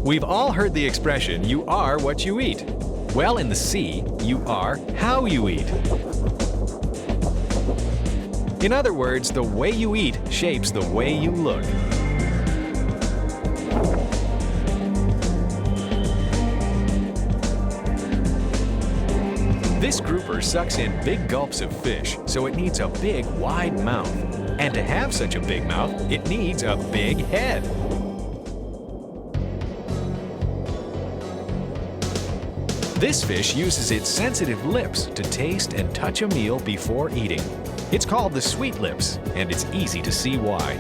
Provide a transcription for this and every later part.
We've all heard the expression, you are what you eat. Well, in the sea, you are how you eat. In other words, the way you eat shapes the way you look. This grouper sucks in big gulps of fish, so it needs a big, wide mouth. And to have such a big mouth, it needs a big head. This fish uses its sensitive lips to taste and touch a meal before eating. It's called the sweet lips, and it's easy to see why.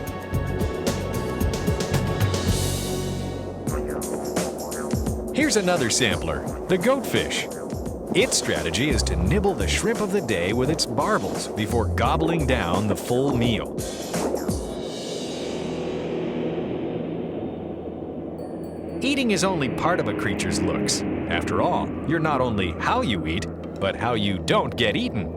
Here's another sampler, the goatfish. Its strategy is to nibble the shrimp of the day with its barbels before gobbling down the full meal. Eating is only part of a creature's looks. After all, you're not only how you eat, but how you don't get eaten.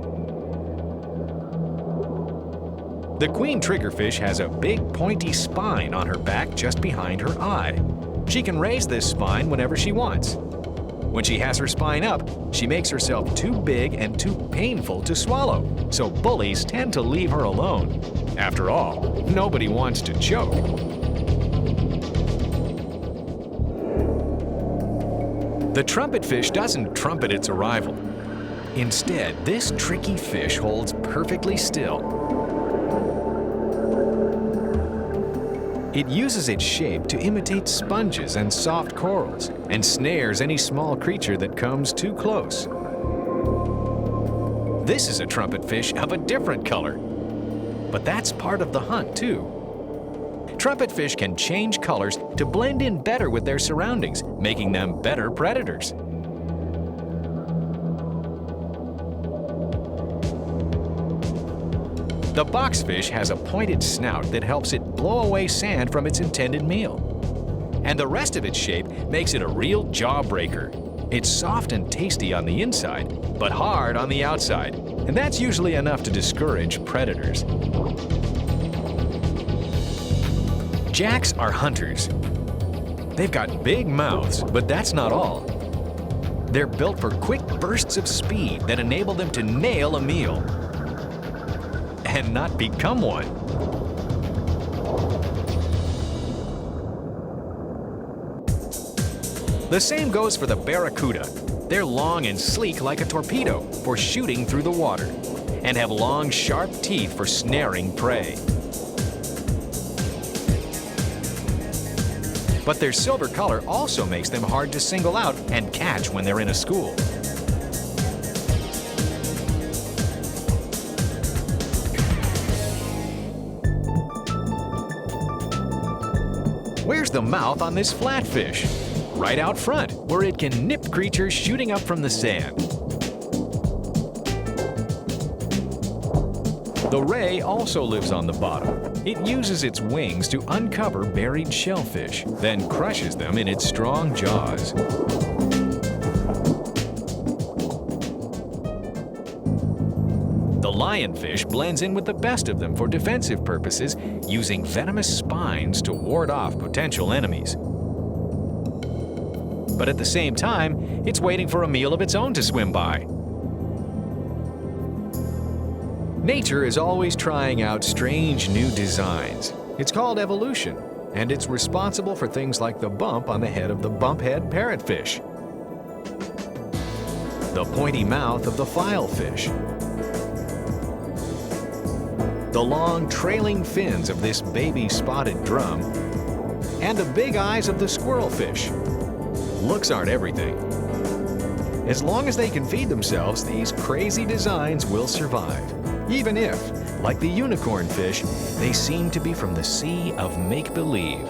The queen triggerfish has a big pointy spine on her back just behind her eye. She can raise this spine whenever she wants. When she has her spine up, she makes herself too big and too painful to swallow, so bullies tend to leave her alone. After all, nobody wants to choke. The trumpet fish doesn't trumpet its arrival. Instead, this tricky fish holds perfectly still. It uses its shape to imitate sponges and soft corals, and snares any small creature that comes too close. This is a trumpet fish of a different color. But that's part of the hunt, too. Trumpet fish can change colors to blend in better with their surroundings, making them better predators. The boxfish has a pointed snout that helps it blow away sand from its intended meal. And the rest of its shape makes it a real jawbreaker. It's soft and tasty on the inside, but hard on the outside. And that's usually enough to discourage predators. Jacks are hunters. They've got big mouths, but that's not all. They're built for quick bursts of speed that enable them to nail a meal and not become one. The same goes for the barracuda. They're long and sleek like a torpedo for shooting through the water, and have long, sharp teeth for snaring prey. But their silver color also makes them hard to single out and catch when they're in a school. Where's the mouth on this flatfish? Right out front, where it can nip creatures shooting up from the sand. The ray also lives on the bottom. It uses its wings to uncover buried shellfish, then crushes them in its strong jaws. The lionfish blends in with the best of them for defensive purposes, using venomous spines to ward off potential enemies. But at the same time, it's waiting for a meal of its own to swim by. Nature is always trying out strange new designs. It's called evolution, and it's responsible for things like the bump on the head of the bumphead parrotfish, the pointy mouth of the filefish, the long trailing fins of this baby spotted drum, and the big eyes of the squirrelfish. Looks aren't everything. As long as they can feed themselves, these crazy designs will survive. Even if, like the unicorn fish, they seem to be from the sea of make-believe.